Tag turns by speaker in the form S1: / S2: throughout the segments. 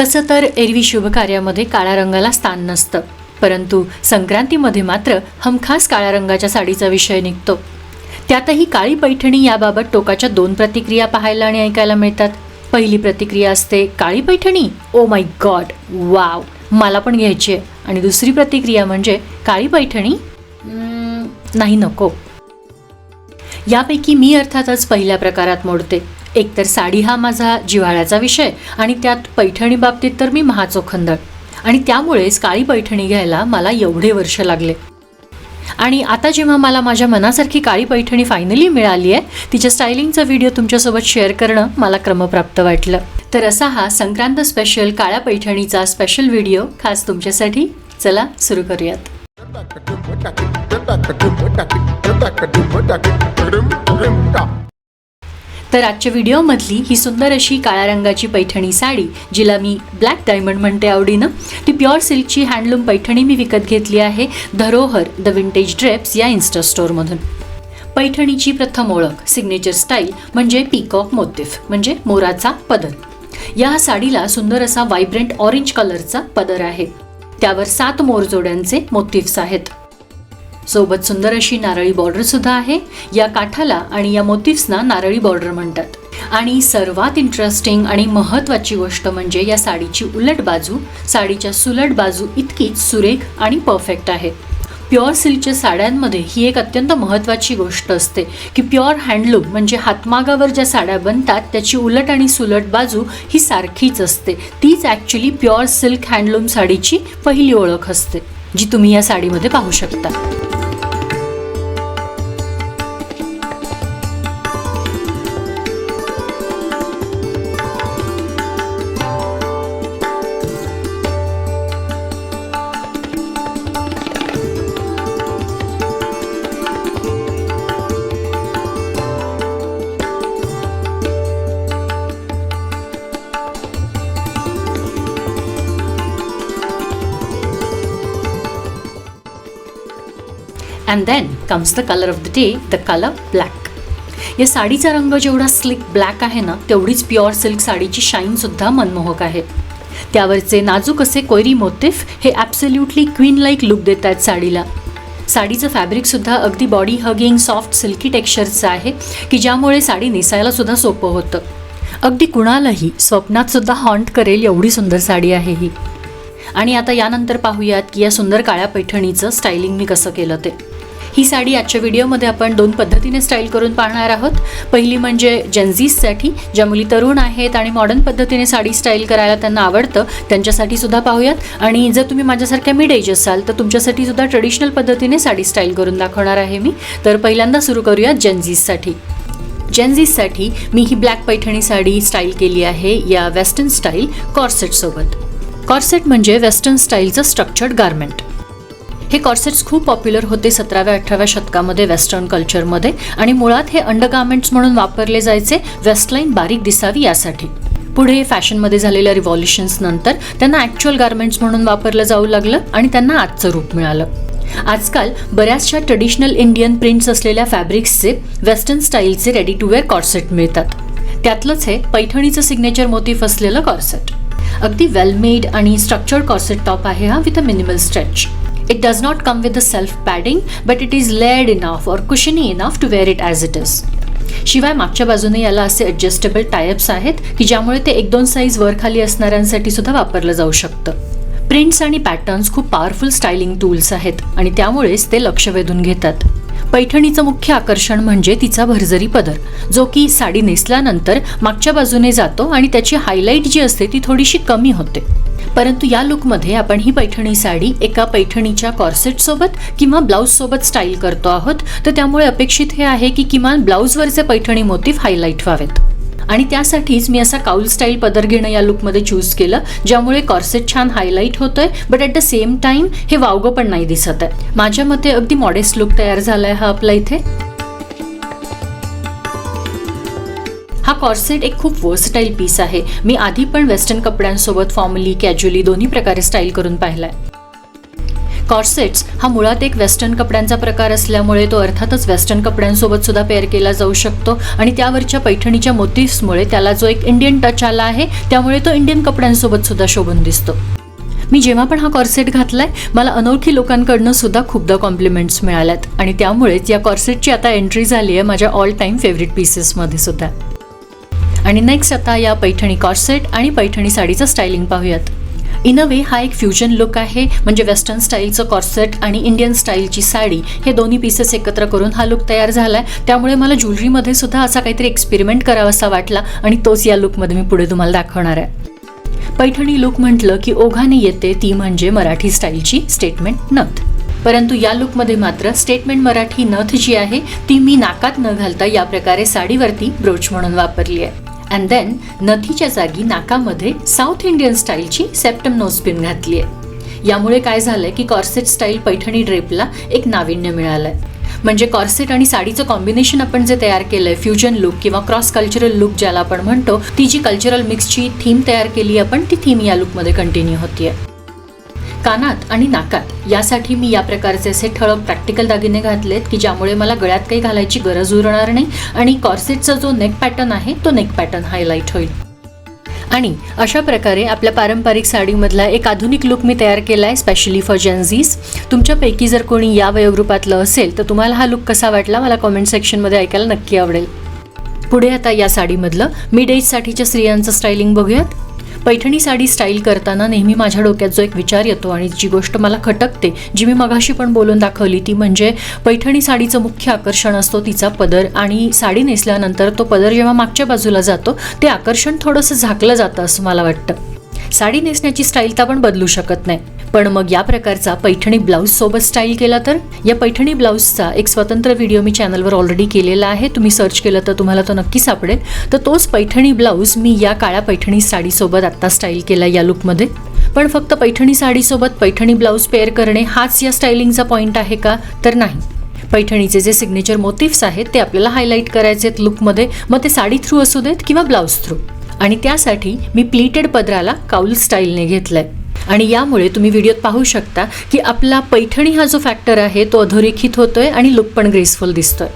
S1: तसं तर एरवी शुभ कार्यामध्ये काळ्या रंगाला स्थान नसतं, परंतु संक्रांतीमध्ये मात्र हमखास काळ्या रंगाच्या साडीचा विषय निघतो. त्यातही काळी पैठणी याबाबत टोकाच्या 2 प्रतिक्रिया पाहायला आणि ऐकायला मिळतात. पहिली प्रतिक्रिया असते, काळी Paithani, oh my God, wow, मला पण घ्यायची आहे. आणि दुसरी प्रतिक्रिया म्हणजे, काळी पैठणी नाही, नको. यापैकी मी अर्थातच पहिल्या प्रकारात मोडते. एकतर साडी हा माझा जिव्हाळ्याचा विषय आणि त्यात पैठणी बाबतीत तर मी महाचोखंदळ, आणि त्यामुळेच काळी पैठणी घ्यायला मला एवढे वर्ष लागले. आणि आता जेव्हा मला माझ्या मनासारखी काळी पैठणी फायनली मिळाली आहे, तिच्या स्टायलिंगचा व्हिडिओ तुमच्यासोबत शेअर करणं मला क्रमप्राप्त वाटलं. तर असा हा संक्रांत स्पेशल काळ्या पैठणीचा स्पेशल व्हिडिओ खास तुमच्यासाठी. चला सुरू करूयात. तर आजच्या व्हिडिओमधली ही सुंदर अशी काळ्या रंगाची पैठणी साडी, जिला मी ब्लॅक डायमंड म्हणते आवडीनं, ती प्युअर सिल्कची हँडलूम पैठणी मी विकत घेतली आहे धरोहर द विंटेज ड्रेप्स या इन्स्टा स्टोअरमधून. पैठणीची प्रथम ओळख, सिग्नेचर स्टाईल म्हणजे पीकॉक मोटिफ म्हणजे मोराचा पदर. या साडीला सुंदर असा व्हायब्रंट ऑरेंज कलरचा पदर आहे. त्यावर 7 मोरजोड्यांचे मोटिफ्स आहेत. सोबत सुंदर अशी नारळी बॉर्डर सुद्धा आहे. या काठाला आणि या मोटिफ्सना नारळी बॉर्डर म्हणतात. आणि सर्वात इंटरेस्टिंग आणि महत्त्वाची गोष्ट म्हणजे या साडीची उलट बाजू साडीच्या सुलट बाजू इतकीच सुरेख आणि परफेक्ट आहे. प्युअर सिल्कच्या साड्यांमध्ये ही एक अत्यंत महत्त्वाची गोष्ट असते की प्युअर हँडलूम म्हणजे हातमागावर ज्या साड्या बनतात त्याची उलट आणि सुलट बाजू ही सारखीच असते. तीच ॲक्च्युली प्युअर सिल्क हँडलूम साडीची पहिली ओळख असते, जी तुम्ही या साडीमध्ये पाहू शकता. And then comes the color of the day, the color black. या साडीचा रंग जेवढा स्लिक ब्लॅक आहे ना, तेवढीच प्युअर सिल्क साडीची शाईनसुद्धा मनमोहक आहे. त्यावरचे नाजूक असे कोयरी मोटिफ हे ॲब्सोल्युटली क्वीन लाईक लुक देत आहेत साडीला. साडीचं फॅब्रिकसुद्धा अगदी बॉडी हगिंग सॉफ्ट सिल्की टेक्स्चरचं आहे की ज्यामुळे साडी नेसायलासुद्धा सोपं होतं. अगदी कुणालाही स्वप्नातसुद्धा हॉन्ट करेल एवढी सुंदर साडी आहे ही. आणि आता यानंतर पाहूयात की या सुंदर काळ्या पैठणीचं स्टायलिंग मी कसं केलं ते. ही साडी आजच्या व्हिडिओमध्ये आपण 2 पद्धतीने स्टाईल करून पाहणार आहोत. पहिली म्हणजे जेनझीजसाठी, ज्या मुली तरुण आहेत आणि मॉडर्न पद्धतीने साडी स्टाईल करायला त्यांना आवडतं त्यांच्यासाठी सुद्धा पाहूयात. आणि जर तुम्ही माझ्यासारख्या मिड एज असाल तर तुमच्यासाठी सुद्धा ट्रेडिशनल पद्धतीने साडी स्टाईल करून दाखवणार आहे मी. तर पहिल्यांदा सुरू करूयात जेनझीजसाठी. जेनझीजसाठी मी ही ब्लॅक पैठणी साडी स्टाईल केली आहे या वेस्टर्न स्टाईल कॉर्सेटसोबत. कॉर्सेट म्हणजे वेस्टर्न स्टाईलचं स्ट्रक्चर्ड गारमेंट. हे कॉर्सेट्स खूप पॉप्युलर होते 17व्या-18व्या शतकामध्ये वेस्टर्न कल्चरमध्ये, आणि मुळात हे अंडरगार्मेंट्स म्हणून वापरले जायचे वेस्टलाईन बारीक दिसावी यासाठी. पुढे फॅशनमध्ये झालेल्या रिव्हॉल्युशन्स नंतर त्यांना ॲक्च्युअल गारमेंट्स म्हणून वापरलं जाऊ लागलं आणि त्यांना आजचं रूप मिळालं. आजकाल बऱ्याचशा ट्रेडिशनल इंडियन प्रिंट्स असलेल्या फॅब्रिक्सचे वेस्टर्न स्टाईलचे रेडी टू वेअर कॉर्सेट मिळतात. त्यातलंच हे पैठणीचं सिग्नेचर मोटिफ असलेलं कॉर्सेट. अगदी वेल मेड आणि स्ट्रक्चर्ड कॉर्सेट टॉप आहे हा, with a minimal stretch. It does not come with the self padding, but it is layered enough or cushiony enough to wear it as it is. शिवाय मागच्या बाजूने याला असे adjustable tie-ups आहेत की ज्यामुळे ते 1-2 साईज वर खाली असणाऱ्यांसाठी सुद्धा वापरलं जाऊ शकतं. प्रिंट्स आणि पॅटर्न्स खूप पॉवरफुल स्टायलिंग टूल्स आहेत आणि त्यामुळेच ते लक्ष वेधून घेतात. पैठणीचं मुख्य आकर्षण म्हणजे तिचा भरजरी पदर, जो की साडी नेसल्यानंतर मागच्या बाजूने जातो आणि त्याची हायलाईट जी असते ती थोडीशी कमी होते. परंतु या लुकमध्ये आपण ही पैठणी साडी एका पैठणीच्या कॉर्सेटसोबत किंवा ब्लाऊजसोबत स्टाईल करतो आहोत, तर त्यामुळे अपेक्षित हे आहे की किमान ब्लाऊजवरचे पैठणी मोटिफ हायलाईट व्हावेत. आणि त्यासाठीच मी असा काउल स्टाईल पदर घेणं या लुकमध्ये चूज केलं, ज्यामुळे कॉर्सेट छान हायलाईट होतोय, but at the same time हे वावगं पण नाही दिसत आहे. माझ्या मते अगदी मॉडेस्ट लुक तयार झालाय हा आपला इथे. हा कॉर्सेट एक खूप वर्सटाईल पीस आहे. मी आधी पण वेस्टर्न कपड्यांसोबत फॉर्मली कॅज्युअली दोन्ही प्रकारे स्टाईल करून पाहिलाय. कॉर्सेट्स हा मुळात एक वेस्टर्न कपड्यांचा प्रकार असल्यामुळे तो अर्थातच वेस्टर्न कपड्यांसोबत सुद्धा पेअर केला जाऊ शकतो आणि त्यावरच्या पैठणीच्या मोटिव्समुळे त्याला जो एक इंडियन टच आला आहे त्यामुळे तो इंडियन कपड्यांसोबत सुद्धा शोभून दिसतो. मी जेव्हा पण हा कॉर्सेट घातलाय मला अनोळखी लोकांकडनं सुद्धा खूपदा कॉम्प्लिमेंट्स मिळाल्यात आणि त्यामुळेच या कॉर्सेटची आता एंट्री झाली आहे माझ्या ऑल टाईम फेवरेट पीसेसमध्ये सुद्धा. आणि नेक्स्ट आता या पैठणी कॉर्सेट आणि पैठणी साडीचं स्टायलिंग पाहूयात. इन अ वे हा एक फ्युजन लुक आहे, म्हणजे वेस्टर्न स्टाईलचं कॉर्सेट आणि इंडियन स्टाईलची साडी हे दोन्ही पीसेस एकत्र करून हा लुक तयार झालाय. त्यामुळे मला ज्वेलरीमध्ये सुद्धा असा काहीतरी एक्सपेरिमेंट करावासा वाटला आणि तोच या लुकमध्ये मी पुढे तुम्हाला दाखवणार आहे. पैठणी लुक म्हटलं की ओघाने येते ती म्हणजे मराठी स्टाईलची स्टेटमेंट नथ. परंतु या लुकमध्ये मात्र स्टेटमेंट मराठी नथ जी आहे ती मी नाकात न घालता या प्रकारे साडीवरती ब्रोच म्हणून वापरली आहे. अँड देन नथीच्या जागी नाकामध्ये साऊथ इंडियन स्टाईलची सेप्टम नोज पिन घातली आहे. यामुळे काय झालंय की कॉर्सेट स्टाईल पैठणी ड्रेपला एक नाविन्य मिळालंय. म्हणजे कॉर्सेट आणि साडीचं कॉम्बिनेशन आपण जे तयार केलंय फ्युजन लुक किंवा क्रॉस कल्चरल लुक ज्याला आपण म्हणतो, ती जी कल्चरल मिक्सची थीम तयार केली आपण ती थीम या लुकमध्ये कंटिन्यू होतीये. कानात आणि नाकात यासाठी मी या प्रकारचे असे ठळक प्रॅक्टिकल दागिने घातलेत की ज्यामुळे मला गळ्यात काही घालायची गरज उरणार नाही आणि कॉर्सेटचा जो नेक पॅटर्न आहे तो नेक पॅटर्न हायलाईट होईल. आणि अशा प्रकारे आपल्या पारंपरिक साडीमधला एक आधुनिक लुक मी तयार केला आहे स्पेशली फॉर जेन्झीज. तुमच्यापैकी जर कोणी या वयोगृपातलं असेल तर तुम्हाला हा लुक कसा वाटला मला कॉमेंट सेक्शनमध्ये ऐकायला नक्की आवडेल. पुढे आता या साडीमधलं मिड एजसाठीच्या स्त्रियांचं स्टायलिंग बघूयात. पैठणी साडी स्टाईल करताना नेहमी माझ्या डोक्यात जो एक विचार येतो आणि जी गोष्ट मला खटकते, जी मी मगाशी पण बोलून दाखवली, ती म्हणजे पैठणी साडीचं मुख्य आकर्षण असतो तिचा पदर. आणि साडी नेसल्यानंतर तो पदर जेव्हा मागच्या बाजूला जातो ते आकर्षण थोडंसं झाकलं जातं असं मला वाटतं. साडी नेसण्याची स्टाईल तर आपण बदलू शकत नाही, पण मग या प्रकारचा पैठणी ब्लाऊज सोबत स्टाईल केला तर. या पैठणी ब्लाऊजचा एक स्वतंत्र व्हिडिओ मी चॅनलवर ऑलरेडी केलेला आहे, तुम्ही सर्च केलं तर तुम्हाला तो नक्की सापडेल. तर तोच पैठणी ब्लाऊज मी या काळ्या पैठणी साडीसोबत आत्ता स्टाईल केला या लुकमध्ये. पण फक्त पैठणी साडीसोबत पैठणी ब्लाऊज पेअर करणे हाच या स्टायलिंगचा पॉईंट आहे का, तर नाही. पैठणीचे जे सिग्नेचर मोटिव्स आहेत ते आपल्याला हायलाईट करायचे आहेत लुकमध्ये, मग ते साडी थ्रू असू देत किंवा ब्लाऊज थ्रू. आणि त्यासाठी मी प्लीटेड पदराला काउल स्टाईलने घेतलंय. आणि यामुळे तुम्ही व्हिडिओत पाहू शकता की आपला पैठणी हा जो फॅक्टर आहे तो अधोरेखित होतोय आणि लुक पण ग्रेसफुल दिसतोय.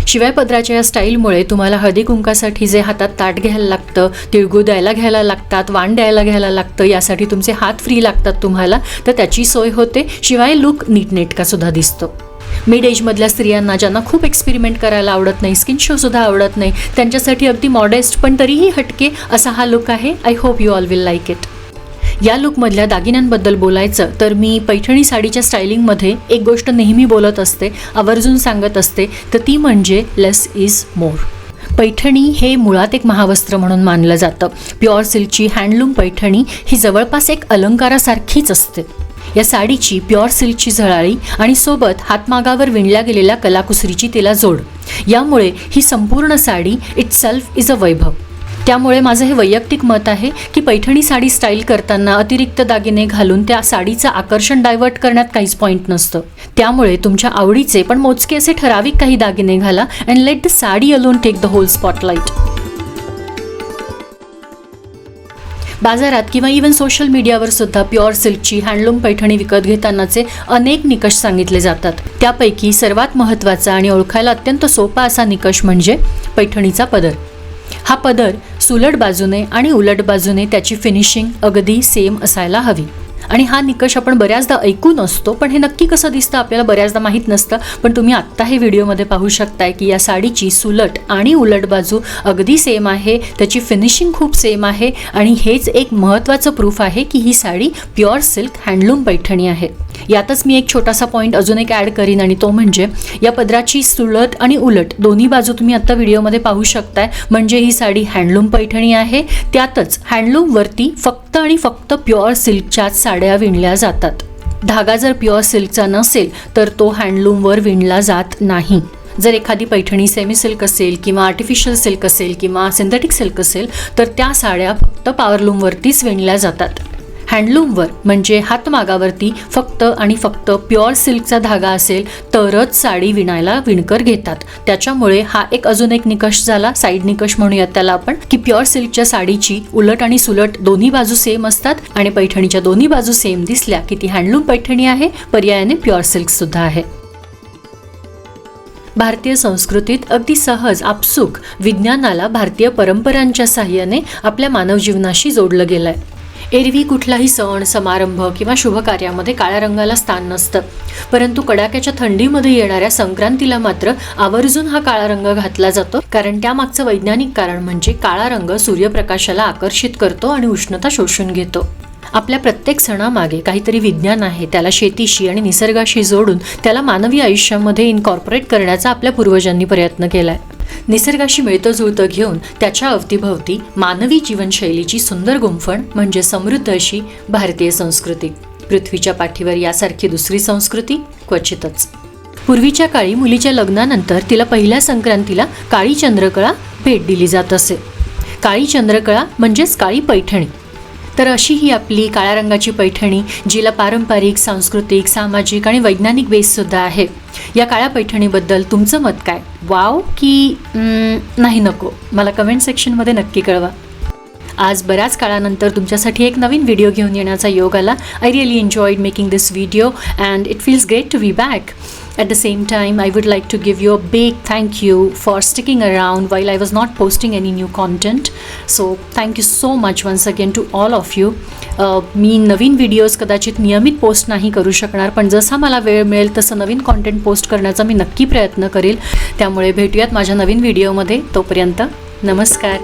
S1: शिवाय पदराच्या या स्टाईलमुळे तुम्हाला हळदी कुंकासाठी जे हातात ताट घ्यायला लागतं, तिळगूळ द्यायला घ्यायला लागतात, वाण द्यायला घ्यायला लागतं, यासाठी तुमचे हात फ्री लागतात तुम्हाला, तर त्याची सोय होते. शिवाय लुक नीटनेटका सुद्धा दिसतो. मिड एजमधल्या स्त्रियांना ज्यांना खूप एक्सपेरिमेंट करायला आवडत नाही, स्किन शो सुद्धा आवडत नाही, त्यांच्यासाठी अगदी मॉडेस्ट पण तरीही हटके असा हा लुक आहे. I hope you all will like it. या लुकमधल्या दागिन्यांबद्दल बोलायचं तर मी पैठणी साडीच्या स्टायलिंगमध्ये एक गोष्ट नेहमी बोलत असते, आवर्जून सांगत असते, तर ती म्हणजे लेस इज मोर. पैठणी हे मुळात एक महावस्त्र म्हणून मानलं जातं. प्युअर सिल्कची हँडलूम पैठणी ही जवळपास एक अलंकारासारखीच असते. या साडीची प्युअर सिल्कची झळाळी आणि सोबत हातमागावर विणल्या गेलेल्या कलाकुसरीची तिला जोड, यामुळे ही संपूर्ण साडी इटसेल्फ इज अ वैभव. त्यामुळे माझं हे वैयक्तिक मत आहे की पैठणी साडी स्टाईल करताना अतिरिक्त दागिने घालून त्या साडीचं आकर्षण डायव्हर्ट करण्यात काहीच पॉईंट नसतं. त्यामुळे तुमच्या आवडीचे पण मोजके असे ठराविक काही दागिने घाला and let the sari alone take the whole spotlight. बाजारात किंवा इव्हन सोशल मीडियावर सुद्धा प्युअर सिल्कची हँडलूम पैठणी विकत घेतानाचे अनेक निकष सांगितले जातात. त्यापैकी सर्वात महत्त्वाचा आणि ओळखायला अत्यंत सोपा असा निकष म्हणजे पैठणीचा पदर. हा पदर सुलट बाजूने आणि उलट बाजूने त्याची फिनिशिंग अगदी सेम असायला हवी. आणि हा निकष आपण बऱ्याचदा ऐकून असतो, पण हे नक्की कसं दिसतं आपल्याला बऱ्याचदा माहीत नसतं. पण तुम्ही आत्ता हे व्हिडिओमध्ये पाहू शकताय की या साडीची सुलट आणि उलट बाजू अगदी सेम आहे, त्याची फिनिशिंग खूप सेम आहे आणि हेच एक महत्त्वाचं प्रूफ आहे की ही sari pure silk handloom Paithani आहे. यातच मी एक छोटासा पॉईंट अजून एक ॲड करीन आणि तो म्हणजे या पदराची सुलट आणि उलट दोन्ही बाजू तुम्ही आत्ता व्हिडिओमध्ये पाहू शकताय. म्हणजे ही साडी हँडलूम पैठणी आहे. त्यातच हँडलूमवरती फक्त आणि फक्त प्युअर सिल्कच्याच साड्या विणल्या जातात. धागा जर प्युअर सिल्कचा नसेल तर तो हँडलूमवर विणला जात नाही. जर एखादी पैठणी सेमी सिल्क असेल किंवा आर्टिफिशियल सिल्क असेल किंवा सिंथेटिक सिल्क असेल तर त्या साड्या फक्त पॉवरलूमवरतीच विणल्या जातात. हँडलूमवर म्हणजे हातमागावरती फक्त आणि फक्त प्युअर सिल्कचा धागा असेल तरच साडी विणायला विणकर घेतात. त्याच्यामुळे हा अजून एक निकष झाला, साईड निकष म्हणूयात त्याला आपण, की प्युअर सिल्कच्या साडीची उलट आणि सुलट दोन्ही बाजू सेम असतात आणि पैठणीच्या दोन्ही बाजू सेम दिसल्या की ती हँडलूम पैठणी आहे, पर्यायाने प्युअर सिल्क सुद्धा आहे. भारतीय संस्कृतीत अगदी सहज आपसूक विज्ञानाला भारतीय परंपरांच्या साहाय्याने आपल्या मानव जीवनाशी जोडलं गेलंय. एरवी कुठलाही सण समारंभ किंवा शुभ कार्यामध्ये काळ्या रंगाला स्थान नसतं, परंतु कडाक्याच्या थंडीमध्ये येणाऱ्या संक्रांतीला मात्र आवर्जून हा काळा रंग घातला जातो. कारण त्यामागचं वैज्ञानिक कारण म्हणजे काळा रंग सूर्यप्रकाशाला आकर्षित करतो आणि उष्णता शोषून घेतो. आपल्या प्रत्येक सणामागे काहीतरी विज्ञान आहे. त्याला शेतीशी आणि निसर्गाशी जोडून त्याला मानवी आयुष्यामध्ये इनकॉर्पोरेट करण्याचा आपल्या पूर्वजांनी प्रयत्न केलाय. निसर्गाशी मिळतं जुळतं घेऊन त्याच्या अवतीभवती मानवी जीवनशैलीची सुंदर गुंफण म्हणजे समृद्ध अशी भारतीय संस्कृती. पृथ्वीच्या पाठीवर यासारखी दुसरी संस्कृती क्वचितच. पूर्वीच्या काळी मुलीच्या लग्नानंतर तिला पहिल्या संक्रांतीला काळी चंद्रकळा भेट दिली जात असे. काळी चंद्रकळा म्हणजेच काळी पैठणी. तर अशी ही आपली काळ्या रंगाची पैठणी, जिला पारंपरिक, सांस्कृतिक, सामाजिक आणि वैज्ञानिक बेससुद्धा आहे. या काळ्या पैठणीबद्दल तुमचं मत काय? वाव की नाही नको? मला कमेंट सेक्शनमध्ये नक्की कळवा. आज बऱ्याच काळानंतर तुमच्यासाठी एक नवीन व्हिडिओ घेऊन येण्याचा योग आला. I really enjoyed making this video and it feels great to be back. At the same time, I would like to give you a big thank you for sticking around while I was not posting any new content. So thank you so much once again to all of you. Me Naveen videos कदाचित नियमित post नाही करू शकणार, पण जसा मला वेळ मिळेल तसं नवीन कॉन्टेंट पोस्ट करण्याचा मी नक्की प्रयत्न करेल. त्यामुळे भेटूयात माझ्या नवीन व्हिडिओमध्ये. तोपर्यंत नमस्कार.